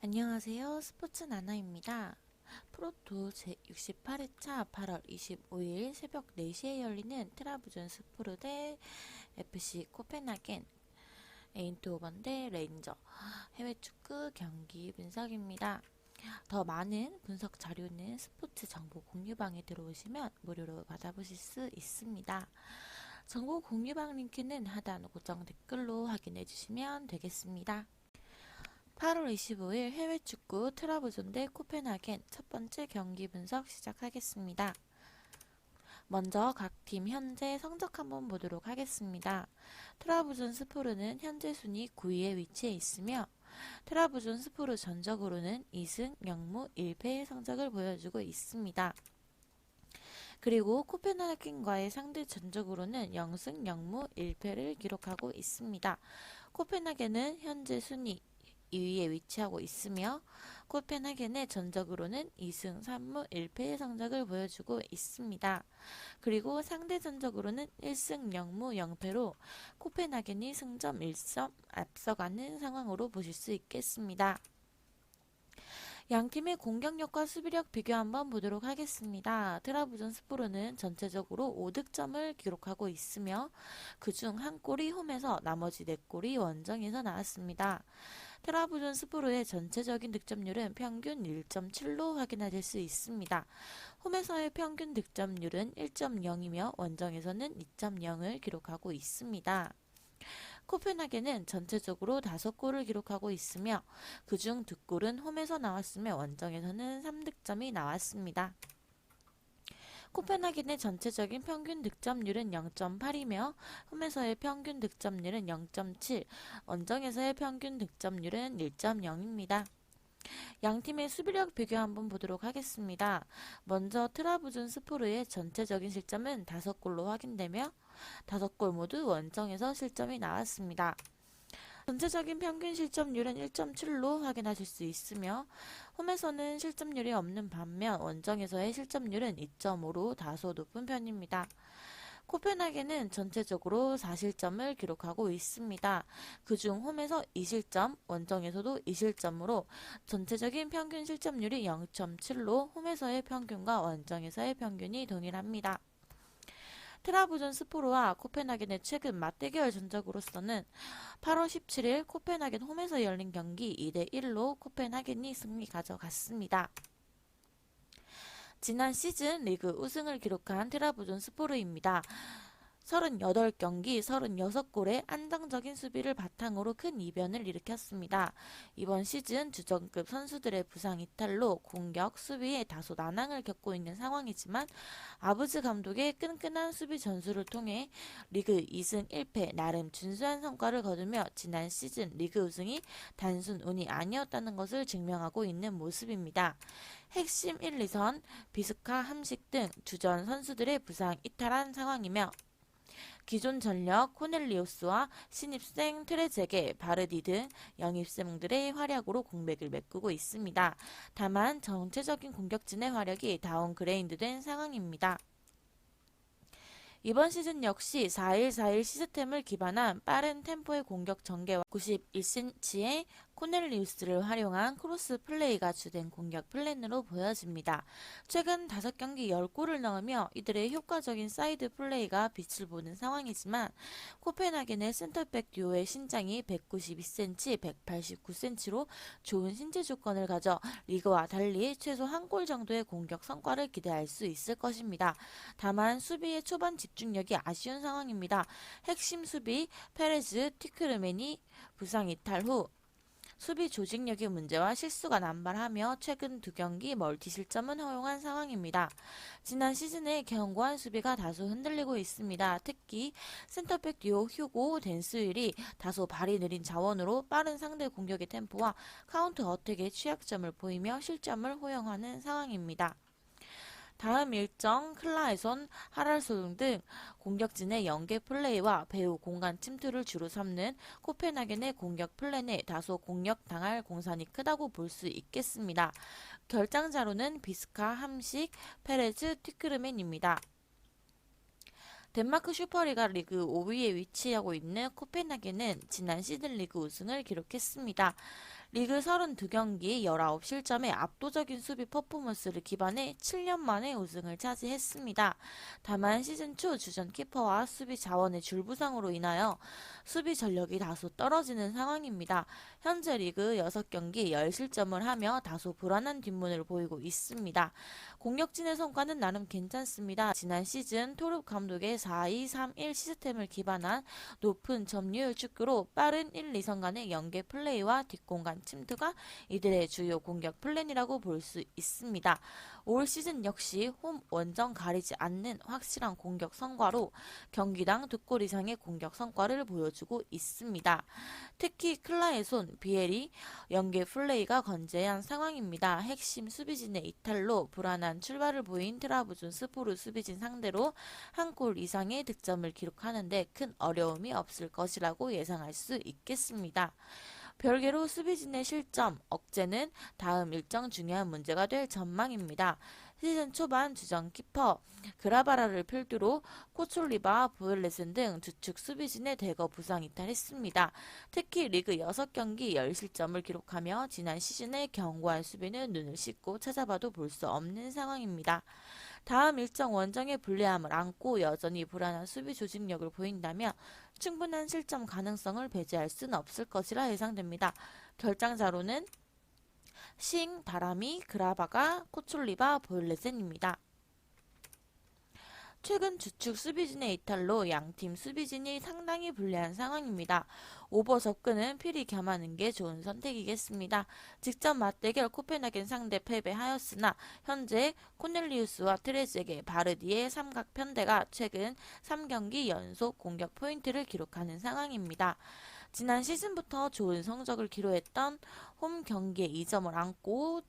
안녕하세요. 스포츠 나나입니다. 프로토 제68회차 8월 25일 새벽 4시에 열리는 트라부존스포르 대 FC 코펜하겐, 에인트호번 대 레인저 해외 축구 경기 분석입니다. 더 많은 분석 자료는 스포츠 정보 공유방에 들어오시면 무료로 받아보실 수 있습니다. 정보 공유방 링크는 하단 고정 댓글로 확인해 주시면 되겠습니다. 8월 25일 해외 축구 트라부존 대 코펜하겐 첫 번째 경기 분석 시작하겠습니다. 먼저 각 팀 현재 성적 한번 보도록 하겠습니다. 트라부존 스포르는 현재 순위 9위에 위치해 있으며 트라부존 스포르 전적으로는 2승 0무 1패의 성적을 보여주고 있습니다. 그리고 코펜하겐과의 상대 전적으로는 0승 0무 1패를 기록하고 있습니다. 코펜하겐은 현재 순위 2위에 위치하고 있으며 코펜하겐의 전적으로는 2승 3무 1패의 성적을 보여주고 있습니다. 그리고 상대 전적으로는 1승 0무 0패로 코펜하겐이 승점 1점 앞서가는 상황으로 보실 수 있겠습니다. 양팀의 공격력과 수비력 비교 한번 보도록 하겠습니다. 트라부존 스포르는 전체적으로 5득점을 기록하고 있으며 그중 한 골이 홈에서 나머지 4골이 원정에서 나왔습니다. 트라부존 스포르의 전체적인 득점률은 평균 1.7로 확인하실 수 있습니다. 홈에서의 평균 득점률은 1.0이며 원정에서는 2.0을 기록하고 있습니다. 코펜하겐은 전체적으로 5골을 기록하고 있으며 그중 2골은 홈에서 나왔으며 원정에서는 3득점이 나왔습니다. 코펜하겐의 전체적인 평균 득점률은 0.8이며 홈에서의 평균 득점률은 0.7, 원정에서의 평균 득점률은 1.0입니다. 양팀의 수비력 비교 한번 보도록 하겠습니다. 먼저 트라부존 스포르의 전체적인 실점은 5골로 확인되며 5골 모두 원정에서 실점이 나왔습니다. 전체적인 평균 실점률은 1.7로 확인하실 수 있으며 홈에서는 실점률이 없는 반면 원정에서의 실점률은 2.5로 다소 높은 편입니다. 코펜하겐은 전체적으로 4실점을 기록하고 있습니다. 그중 홈에서 2실점, 원정에서도 2실점으로 전체적인 평균 실점률이 0.7로 홈에서의 평균과 원정에서의 평균이 동일합니다. 트라부존 스포르와 코펜하겐의 최근 맞대결 전적으로서는 8월 17일 코펜하겐 홈에서 열린 경기 2대1로 코펜하겐이 승리 가져갔습니다. 지난 시즌 리그 우승을 기록한 트라부존 스포르입니다. 38경기 36골의 안정적인 수비를 바탕으로 큰 이변을 일으켰습니다. 이번 시즌 주전급 선수들의 부상 이탈로 공격, 수비에 다소 난항을 겪고 있는 상황이지만 아부즈 감독의 끈끈한 수비 전술을 통해 리그 2승 1패 나름 준수한 성과를 거두며 지난 시즌 리그 우승이 단순 운이 아니었다는 것을 증명하고 있는 모습입니다. 핵심 1, 2선, 비스카, 함식 등 주전 선수들의 부상 이탈한 상황이며 기존 전력 코넬리우스와 신입생 트레제게, 바르디 등 영입생들의 활약으로 공백을 메꾸고 있습니다. 다만 전체적인 공격진의 화력이 다운그레이드된 상황입니다. 이번 시즌 역시 4-1-4-1 시스템을 기반한 빠른 템포의 공격 전개와 91cm의 코넬리우스를 활용한 크로스 플레이가 주된 공격 플랜으로 보여집니다. 최근 5경기 10골을 넣으며 이들의 효과적인 사이드 플레이가 빛을 보는 상황이지만 코펜하겐의 센터백 듀오의 신장이 192cm, 189cm로 좋은 신체 조건을 가져 리그와 달리 최소 한 골 정도의 공격 성과를 기대할 수 있을 것입니다. 다만 수비의 초반 집중력이 아쉬운 상황입니다. 핵심 수비 페레즈, 티크르멘이 부상 이탈 후 수비 조직력의 문제와 실수가 남발하며 최근 2경기 멀티 실점은 허용한 상황입니다. 지난 시즌의 견고한 수비가 다소 흔들리고 있습니다. 특히 센터백 듀오 휴고 댄스윌이 다소 발이 느린 자원으로 빠른 상대 공격의 템포와 카운터 어택의 취약점을 보이며 실점을 허용하는 상황입니다. 다음 일정 클라에손, 하랄솔 등 공격진의 연계 플레이와 배후 공간 침투를 주로 삼는 코펜하겐의 공격 플랜에 다소 공격당할 공산이 크다고 볼 수 있겠습니다. 결장자로는 비스카, 함식, 페레즈, 티크르멘입니다. 덴마크 슈퍼리가 리그 5위에 위치하고 있는 코펜하겐은 지난 시즌 리그 우승을 기록했습니다. 리그 32경기 19실점의 압도적인 수비 퍼포먼스를 기반해 7년 만에 우승을 차지했습니다. 다만 시즌 초 주전 키퍼와 수비 자원의 줄부상으로 인하여 수비 전력이 다소 떨어지는 상황입니다. 현재 리그 6경기 10실점을 하며 다소 불안한 뒷문을 보이고 있습니다. 공격진의 성과는 나름 괜찮습니다. 지난 시즌 토르 감독의 4-2-3-1 시스템을 기반한 높은 점유율 축구로 빠른 1, 2선 간의 연계 플레이와 뒷공간 침투가 이들의 주요 공격 플랜이라고 볼 수 있습니다. 올 시즌 역시 홈 원정 가리지 않는 확실한 공격 성과로 경기당 2골 이상의 공격 성과를 보여주고 있습니다. 특히 클라의 손, 비엘이 연계 플레이가 건재한 상황입니다. 핵심 수비진의 이탈로 불안한 출발을 보인 트라부존스포르 수비진 상대로 한 골 이상의 득점을 기록하는데 큰 어려움이 없을 것이라고 예상할 수 있겠습니다. 별개로 수비진의 실점 억제는 다음 일정 중요한 문제가 될 전망입니다. 시즌 초반 주전 키퍼 그라바라를 필두로 코촐리바, 보엘레슨 등 주축 수비진의 대거 부상 이탈했습니다. 특히 리그 6경기 10실점을 기록하며 지난 시즌의 견고한 수비는 눈을 씻고 찾아봐도 볼 수 없는 상황입니다. 다음 일정 원정의 불리함을 안고 여전히 불안한 수비 조직력을 보인다면 충분한 실점 가능성을 배제할 수는 없을 것이라 예상됩니다. 결장자로는 싱, 다라미, 그라바가, 코촐리바, 보일레센입니다. 최근 주축 수비진의 이탈로 양팀 수비진이 상당히 불리한 상황입니다. 오버 접근은 필히 겸하는 게 좋은 선택이겠습니다. 직접 맞대결 코펜하겐 상대 패배하였으나 현재 코넬리우스와 트레즈에게 바르디의 삼각 편대가 최근 3경기 연속 공격 포인트를 기록하는 상황입니다. 지난 시즌부터 좋은 성적을 기록했던 홈 경기에 2점을 안고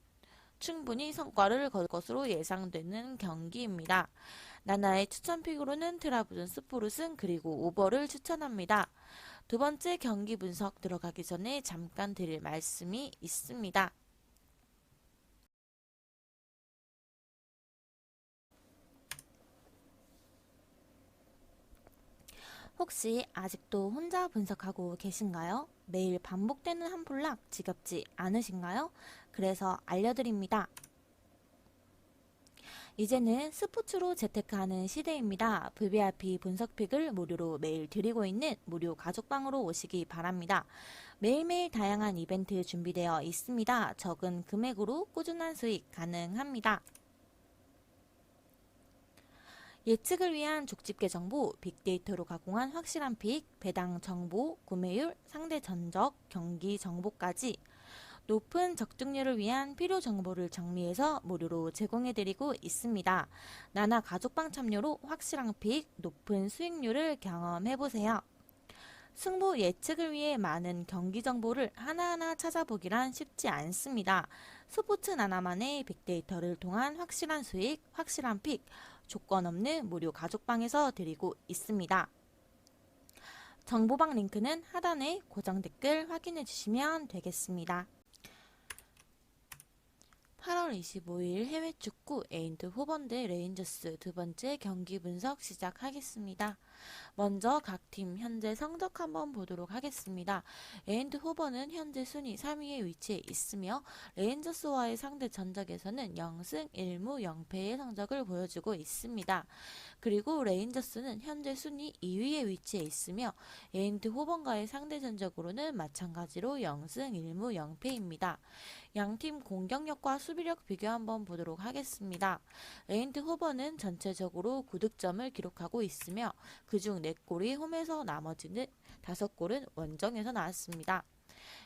충분히 성과를 거둘 것으로 예상되는 경기입니다. 나나의 추천픽으로는 트라부존스포르승 그리고 오버를 추천합니다. 두 번째 경기 분석 들어가기 전에 잠깐 드릴 말씀이 있습니다. 혹시 아직도 혼자 분석하고 계신가요? 매일 반복되는 한 폴락 지겹지 않으신가요? 그래서 알려드립니다. 이제는 스포츠로 재테크하는 시대입니다. VVIP 분석픽을 무료로 매일 드리고 있는 무료 가족방으로 오시기 바랍니다. 매일매일 다양한 이벤트 준비되어 있습니다. 적은 금액으로 꾸준한 수익 가능합니다. 예측을 위한 족집게 정보, 빅데이터로 가공한 확실한 픽, 배당 정보, 구매율, 상대 전적, 경기 정보까지 높은 적중률을 위한 필요 정보를 정리해서 무료로 제공해드리고 있습니다. 나나 가족방 참여로 확실한 픽, 높은 수익률을 경험해보세요. 승부 예측을 위해 많은 경기 정보를 하나하나 찾아보기란 쉽지 않습니다. 스포츠 나나만의 빅데이터를 통한 확실한 수익, 확실한 픽, 조건 없는 무료 가족방에서 드리고 있습니다. 정보방 링크는 하단에 고정 댓글 확인해 주시면 되겠습니다. 8월 25일 해외 축구 에인드 호번 대 레인저스 두 번째 경기 분석 시작하겠습니다. 먼저 각 팀 현재 성적 한번 보도록 하겠습니다. 에인드 호번은 현재 순위 3위에 위치해 있으며 레인저스와의 상대 전적에서는 0승 1무 0패의 성적을 보여주고 있습니다. 그리고 레인저스는 현재 순위 2위에 위치해 있으며 에인드 호번과의 상대 전적으로는 마찬가지로 0승 1무 0패입니다. 양팀 공격력과 수비력 비교 한번 보도록 하겠습니다. 에인드 호번은 전체적으로 9득점을 기록하고 있으며 그중 4골이 홈에서 나머지는 5골은 원정에서 나왔습니다.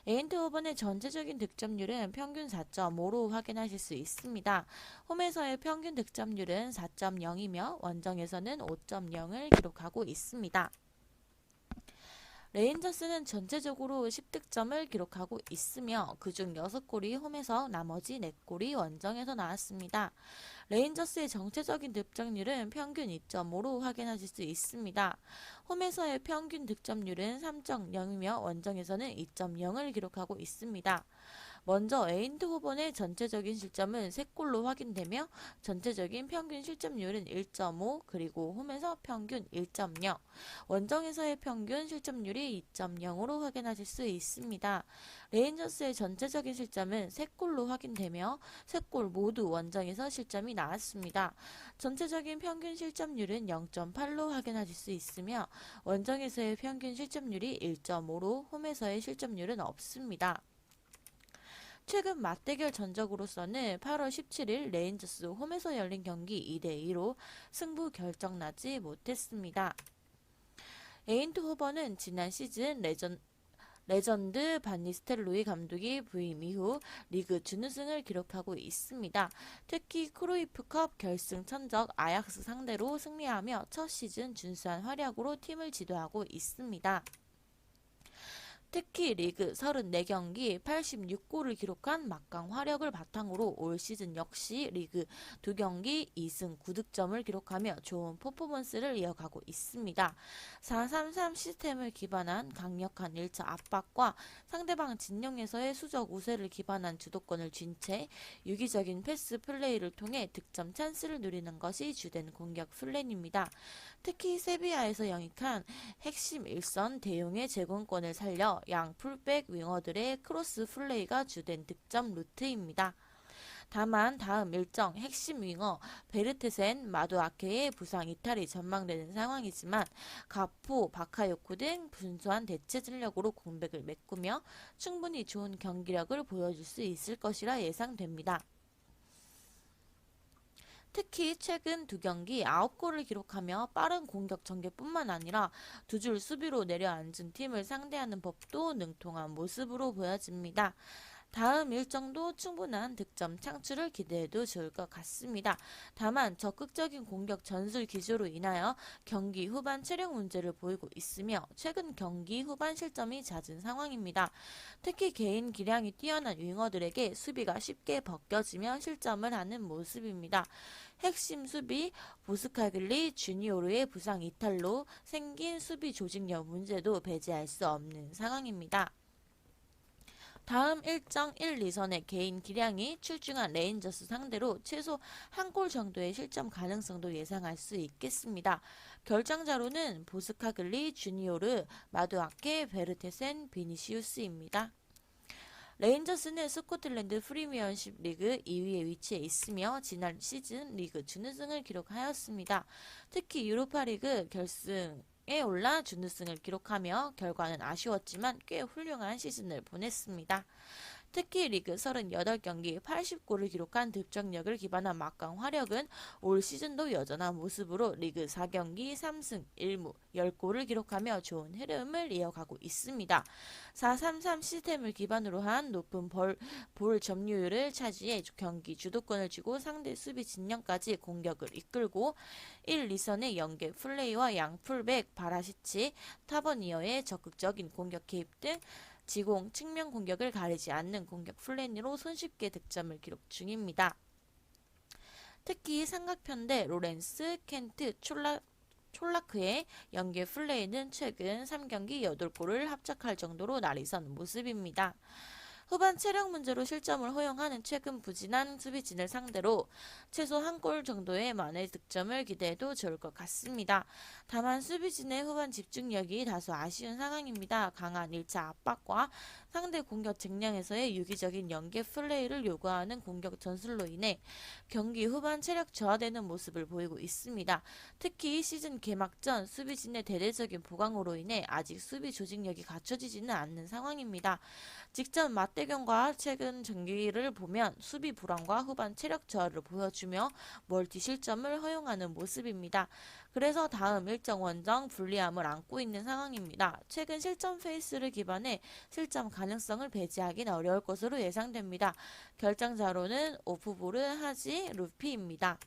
에인드 호번의 전체적인 득점률은 평균 4.5로 확인하실 수 있습니다. 홈에서의 평균 득점률은 4.0이며 원정에서는 5.0을 기록하고 있습니다. 레인저스는 전체적으로 10득점을 기록하고 있으며 그중 6골이 홈에서 나머지 4골이 원정에서 나왔습니다. 레인저스의 전체적인 득점률은 평균 2.5로 확인하실 수 있습니다. 홈에서의 평균 득점률은 3.0이며 원정에서는 2.0을 기록하고 있습니다. 먼저 에인드호번의 전체적인 실점은 3골로 확인되며 전체적인 평균 실점률은 1.5, 그리고 홈에서 평균 1.0, 원정에서의 평균 실점률이 2.0으로 확인하실 수 있습니다. 레인저스의 전체적인 실점은 3골로 확인되며 3골 모두 원정에서 실점이 나왔습니다. 전체적인 평균 실점률은 0.8로 확인하실 수 있으며 원정에서의 평균 실점률이 1.5로 홈에서의 실점률은 없습니다. 최근 맞대결 전적으로서는 8월 17일 레인저스 홈에서 열린 경기 2대2로 승부 결정나지 못했습니다. 에인트호번은 지난 시즌 레전드 반니스텔로이 감독이 부임 이후 리그 준우승을 기록하고 있습니다. 특히 크루이프컵 결승 천적 아약스 상대로 승리하며 첫 시즌 준수한 활약으로 팀을 지도하고 있습니다. 특히 리그 34경기 86골을 기록한 막강 화력을 바탕으로 올 시즌 역시 리그 2경기 2승 9득점을 기록하며 좋은 퍼포먼스를 이어가고 있습니다. 4-3-3 시스템을 기반한 강력한 1차 압박과 상대방 진영에서의 수적 우세를 기반한 주도권을 쥔 채 유기적인 패스 플레이를 통해 득점 찬스를 누리는 것이 주된 공격 플랜입니다. 특히 세비야에서 영입한 핵심 일선 대용의 제공권을 살려 양 풀백 윙어들의 크로스 플레이가 주된 득점 루트입니다. 다만 다음 일정 핵심 윙어 베르테센, 마두아케의 부상 이탈이 전망되는 상황이지만 가포, 바카요코 등 분수한 대체 전력으로 공백을 메꾸며 충분히 좋은 경기력을 보여줄 수 있을 것이라 예상됩니다. 특히 최근 2경기 9골을 기록하며 빠른 공격 전개뿐만 아니라 두 줄 수비로 내려앉은 팀을 상대하는 법도 능통한 모습으로 보여집니다. 다음 일정도 충분한 득점 창출을 기대해도 좋을 것 같습니다. 다만 적극적인 공격 전술 기조로 인하여 경기 후반 체력 문제를 보이고 있으며 최근 경기 후반 실점이 잦은 상황입니다. 특히 개인 기량이 뛰어난 윙어들에게 수비가 쉽게 벗겨지며 실점을 하는 모습입니다. 핵심 수비 보스카글리 주니오르의 부상 이탈로 생긴 수비 조직력 문제도 배제할 수 없는 상황입니다. 다음 일정 1, 2선의 개인 기량이 출중한 레인저스 상대로 최소 한 골 정도의 실점 가능성도 예상할 수 있겠습니다. 결정자로는 보스카글리, 주니오르, 마두아케, 베르테센, 비니시우스입니다. 레인저스는 스코틀랜드 프리미어십 리그 2위에 위치해 있으며 지난 시즌 리그 준우승을 기록하였습니다. 특히 유로파리그 결승에 올라 준우승을 기록하며 결과는 아쉬웠지만 꽤 훌륭한 시즌을 보냈습니다. 특히 리그 38경기 80골을 기록한 득점력을 기반한 막강 화력은 올 시즌도 여전한 모습으로 리그 4경기 3승 1무 10골을 기록하며 좋은 흐름을 이어가고 있습니다. 4-3-3 시스템을 기반으로 한 높은 볼 점유율을 차지해 경기 주도권을 쥐고 상대 수비 진영까지 공격을 이끌고 1, 2선의 연계 플레이와 양풀백, 바라시치, 타버니어의 적극적인 공격 개입 등 지공, 측면 공격을 가리지 않는 공격 플랜으로 손쉽게 득점을 기록 중입니다. 특히 삼각편대 로렌스, 켄트, 촐라크의 연계 플레이는 최근 3경기 8골을 합작할 정도로 날이 선 모습입니다. 후반 체력 문제로 실점을 허용하는 최근 부진한 수비진을 상대로 최소 한 골 정도의 만회 득점을 기대해도 좋을 것 같습니다. 다만 수비진의 후반 집중력이 다소 아쉬운 상황입니다. 강한 1차 압박과 상대 공격 측량에서의 유기적인 연계 플레이를 요구하는 공격 전술로 인해 경기 후반 체력 저하되는 모습을 보이고 있습니다. 특히 시즌 개막전 수비진의 대대적인 보강으로 인해 아직 수비 조직력이 갖춰지지는 않는 상황입니다. 직전 맞대결과 최근 경기를 보면 수비 불안과 후반 체력 저하를 보여주며 멀티 실점을 허용하는 모습입니다. 그래서 다음 일정 원정 불리함을 안고 있는 상황입니다. 최근 실점 페이스를 기반해 실점 가능성을 배제하기는 어려울 것으로 예상됩니다. 결정자로는 오프보르, 하지, 루피입니다.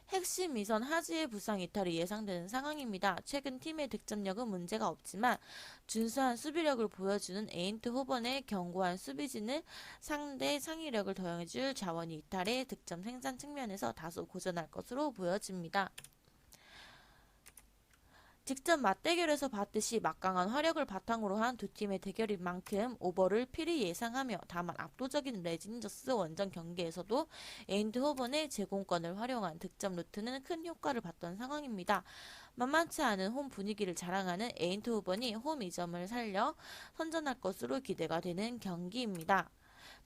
핵심 이선 하지의 부상 이탈이 예상되는 상황입니다. 최근 팀의 득점력은 문제가 없지만 준수한 수비력을 보여주는 에인트호번의 견고한 수비진은 상대 상위력을 더해줄 자원이 이탈해 득점 생산 측면에서 다소 고전할 것으로 보여집니다. 직접 맞대결에서 봤듯이 막강한 화력을 바탕으로 한 두 팀의 대결인 만큼 오버를 필히 예상하며 다만 압도적인 레인저스 원정 경기에서도 에인드호븐의 제공권을 활용한 득점 루트는 큰 효과를 봤던 상황입니다. 만만치 않은 홈 분위기를 자랑하는 에인드호븐이 홈 이점을 살려 선전할 것으로 기대가 되는 경기입니다.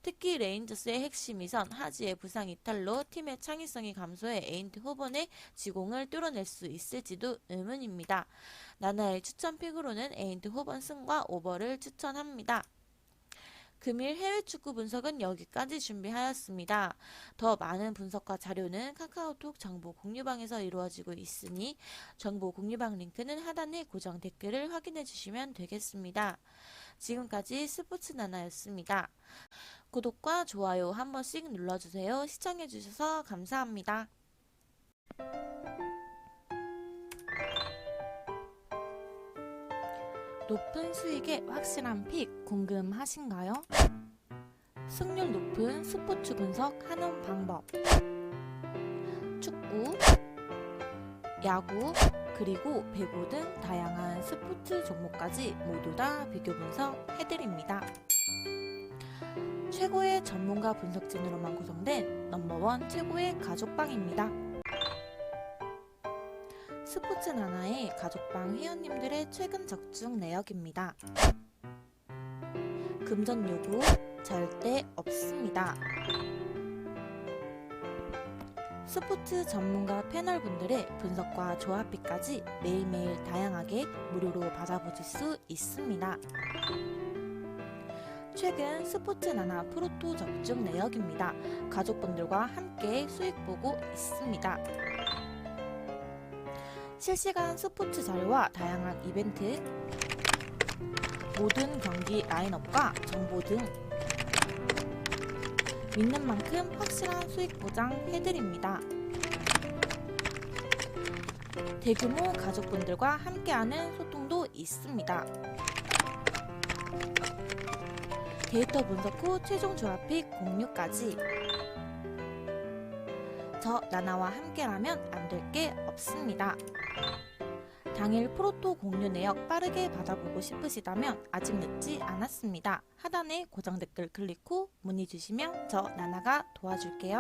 특히 레인저스의 핵심이선 하지의 부상 이탈로 팀의 창의성이 감소해 에인드호븐의 지공을 뚫어낼 수 있을지도 의문입니다. 나나의 추천 픽으로는 에인드호븐 승과 오버를 추천합니다. 금일 해외 축구 분석은 여기까지 준비하였습니다. 더 많은 분석과 자료는 카카오톡 정보 공유방에서 이루어지고 있으니 정보 공유방 링크는 하단의 고정 댓글을 확인해 주시면 되겠습니다. 지금까지 스포츠 나나였습니다. 구독과 좋아요 한 번씩 눌러주세요. 시청해주셔서 감사합니다. 높은 수익의 확실한 픽 궁금하신가요? 승률 높은 스포츠 분석 하는 방법. 축구, 야구, 그리고 배구 등 다양한 스포츠 종목까지 모두 다 비교 분석해드립니다. 최고의 전문가 분석진으로만 구성된 넘버원 최고의 가족방입니다. 스포츠 나나의 가족방 회원님들의 최근 적중 내역입니다. 금전 요구 절대 없습니다. 스포츠 전문가 패널분들의 분석과 조합비까지 매일매일 다양하게 무료로 받아보실 수 있습니다. 최근 스포츠 나나 프로토 적중 내역입니다. 가족분들과 함께 수익 보고 있습니다. 실시간 스포츠 자료와 다양한 이벤트, 모든 경기 라인업과 정보 등 믿는 만큼 확실한 수익 보장해드립니다. 대규모 가족분들과 함께하는 소통도 있습니다. 데이터 분석 후 최종 조합픽 공유까지. 저 나나와 함께라면 안 될 게 없습니다. 당일 프로토 공유 내역 빠르게 받아보고 싶으시다면 아직 늦지 않았습니다. 하단의 고정 댓글 클릭 후 문의 주시면 저 나나가 도와줄게요.